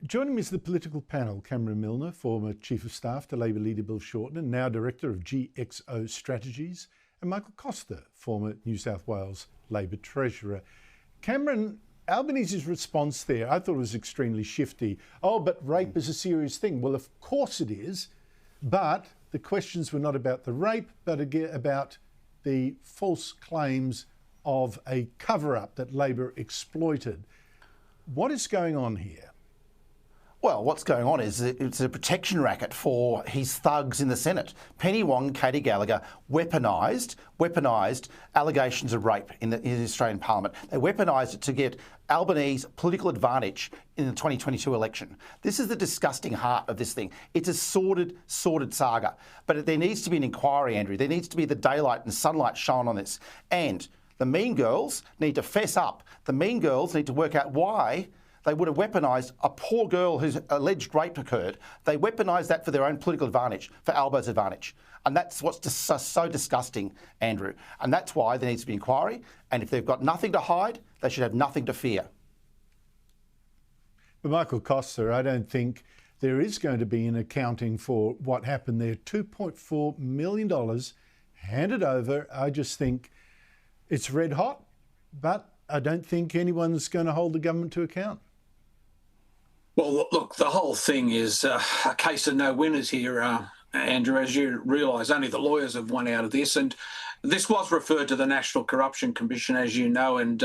Joining me is the political panel, Cameron Milner, former Chief of Staff to Labor leader Bill Shorten and now Director of GXO Strategies, and Michael Costa, former New South Wales Labor Treasurer. Cameron, Albanese's response there, I thought it was extremely shifty. Oh, but rape is a serious thing. Well, of course it is, but the questions were not about the rape, but again about the false claims of a cover-up that Labor exploited. What is going on here? Well, what's going on is it's a protection racket for his thugs in the Senate. Penny Wong and Katie Gallagher weaponised allegations of rape in the Australian Parliament. They weaponised it to get Albanese political advantage in the 2022 election. This is the disgusting heart of this thing. It's a sordid saga. But there needs to be an inquiry, Andrew. There needs to be the daylight and sunlight shone on this. And the Mean Girls need to fess up. The Mean Girls need to work out why they would have weaponised a poor girl whose alleged rape occurred. They weaponised that for their own political advantage, for Albo's advantage. And that's what's just so disgusting, Andrew. And that's why there needs to be inquiry. And if they've got nothing to hide, they should have nothing to fear. But Michael Costa, I don't think there is going to be an accounting for what happened there. $2.4 million handed over. I just think it's red hot, but I don't think anyone's going to hold the government to account. Well, look, the whole thing is a case of no winners here, Andrew. As you realise, only the lawyers have won out of this. And this was referred to the National Corruption Commission, as you know, and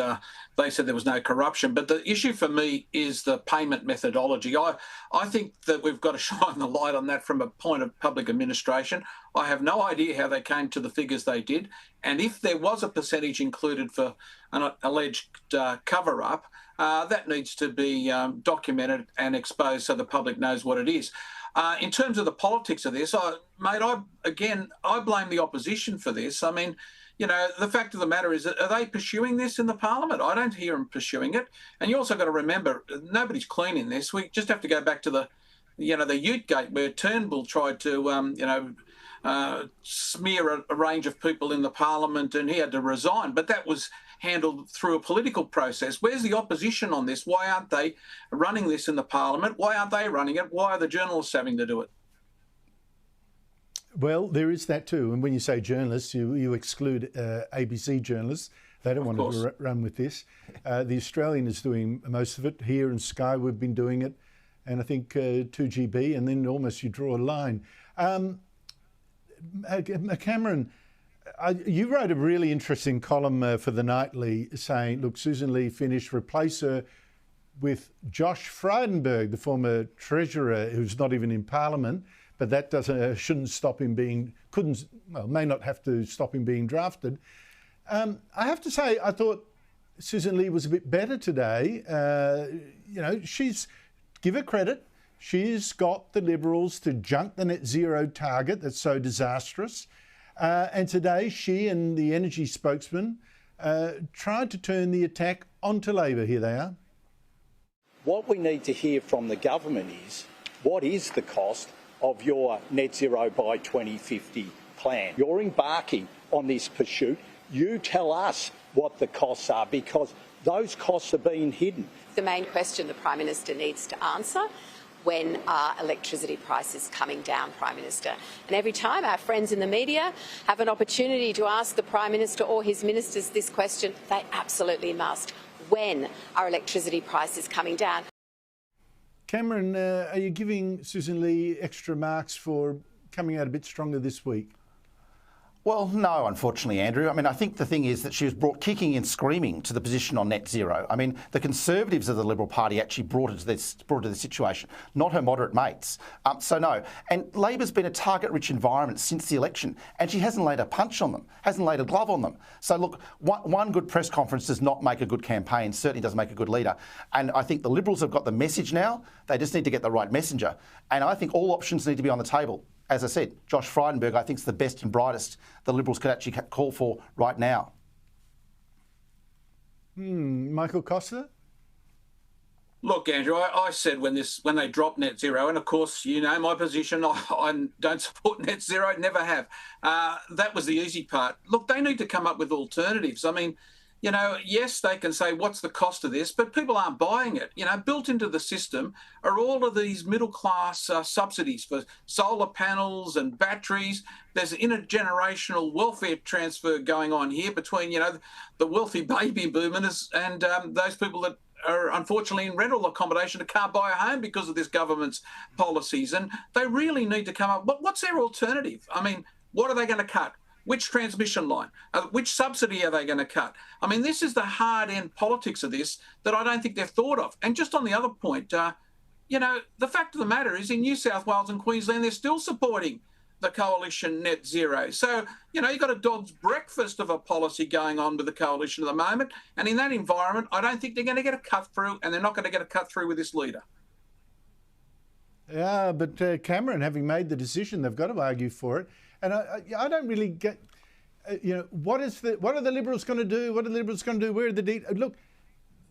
they said there was no corruption. But the issue for me is the payment methodology. I think that we've got to shine the light on that from a point of public administration. I have no idea how they came to the figures they did. And if there was a percentage included for an alleged cover-up, that needs to be documented and exposed so the public knows what it is. In terms of the politics of this, I blame the opposition for this. I mean, you know, the fact of the matter is, are they pursuing this in the Parliament? I don't hear them pursuing it. And you also got to remember, nobody's clean in this. We just have to go back to the Ute Gate, where Turnbull tried to, smear a range of people in the Parliament, and he had to resign. But that was handled through a political process. Where's the opposition on this? Why aren't they running this in the Parliament? Why aren't they running it? Why are the journalists having to do it? Well, there is that too. And when you say journalists, you exclude ABC journalists. They don't want to run with this. The Australian is doing most of it. Here in Sky, we've been doing it. And I think 2GB, and then almost you draw a line. Cameron, you wrote a really interesting column for The Nightly saying, look, Susan Lee finished, replace her with Josh Frydenberg, the former Treasurer, who's not even in Parliament, but that shouldn't stop him may not have to stop him being drafted. I have to say, I thought Susan Lee was a bit better today. Give her credit. She's got the Liberals to junk the net zero target that's so disastrous. And today she and the energy spokesman tried to turn the attack onto Labor. Here they are. What we need to hear from the government is, what is the cost of your net zero by 2050 plan? You're embarking on this pursuit. You tell us what the costs are, because those costs are being hidden. The main question the Prime Minister needs to answer: when are electricity prices coming down, Prime Minister? And every time our friends in the media have an opportunity to ask the Prime Minister or his ministers this question, they absolutely must. When are electricity prices coming down? Cameron, are you giving Susan Lee extra marks for coming out a bit stronger this week? Well, no, unfortunately, Andrew. I mean, I think the thing is that she was brought kicking and screaming to the position on net zero. I mean, the Conservatives of the Liberal Party actually brought her to this situation, not her moderate mates. So no. And Labor's been a target-rich environment since the election, and she hasn't laid a punch on them, hasn't laid a glove on them. So look, one good press conference does not make a good campaign, certainly doesn't make a good leader. And I think the Liberals have got the message now. They just need to get the right messenger. And I think all options need to be on the table. As I said, Josh Frydenberg, I think, is the best and brightest the Liberals could actually call for right now. Michael Costa? Look, Andrew, I said when they dropped net zero, and of course, you know my position, I don't support net zero, never have. That was the easy part. Look, they need to come up with alternatives. I mean, You know, yes, they can say, what's the cost of this? But people aren't buying it. You know, built into the system are all of these middle-class subsidies for solar panels and batteries. There's an intergenerational welfare transfer going on here between, you know, the wealthy baby boomers and those people that are unfortunately in rental accommodation that can't buy a home because of this government's policies. And they really need to come up. What's their alternative? I mean, what are they going to cut? Which transmission line? Which subsidy are they going to cut? I mean, this is the hard-end politics of this that I don't think they've thought of. And just on the other point, you know, the fact of the matter is in New South Wales and Queensland, they're still supporting the coalition net zero. So, you know, you've got a dog's breakfast of a policy going on with the coalition at the moment. And in that environment, I don't think they're going to get a cut through, and they're not going to get a cut through with this leader. Yeah, but Cameron, having made the decision, they've got to argue for it. And I don't really get, you know, what are the Liberals going to do? What are the Liberals going to do? Where are the details? Look,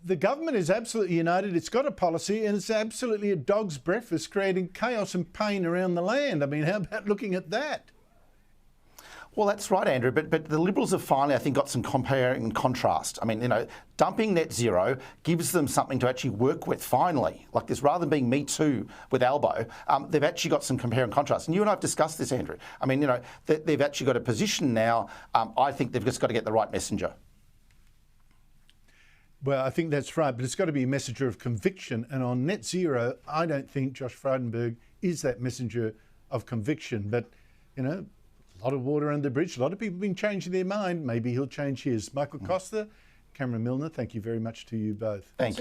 the government is absolutely united. It's got a policy, and it's absolutely a dog's breakfast, creating chaos and pain around the land. I mean, how about looking at that? Well, that's right, Andrew, but the Liberals have finally, I think, got some compare and contrast. I mean, you know, dumping net zero gives them something to actually work with, finally. Like this, rather than being Me Too with Albo, they've actually got some compare and contrast. And you and I have discussed this, Andrew. I mean, you know, they've actually got a position now. I think they've just got to get the right messenger. Well, I think that's right, but it's got to be a messenger of conviction. And on net zero, I don't think Josh Frydenberg is that messenger of conviction. But, you know, a lot of water under the bridge. A lot of people have been changing their mind. Maybe he'll change his. Michael Costa, Cameron Milner, thank you very much to you both. Thank you.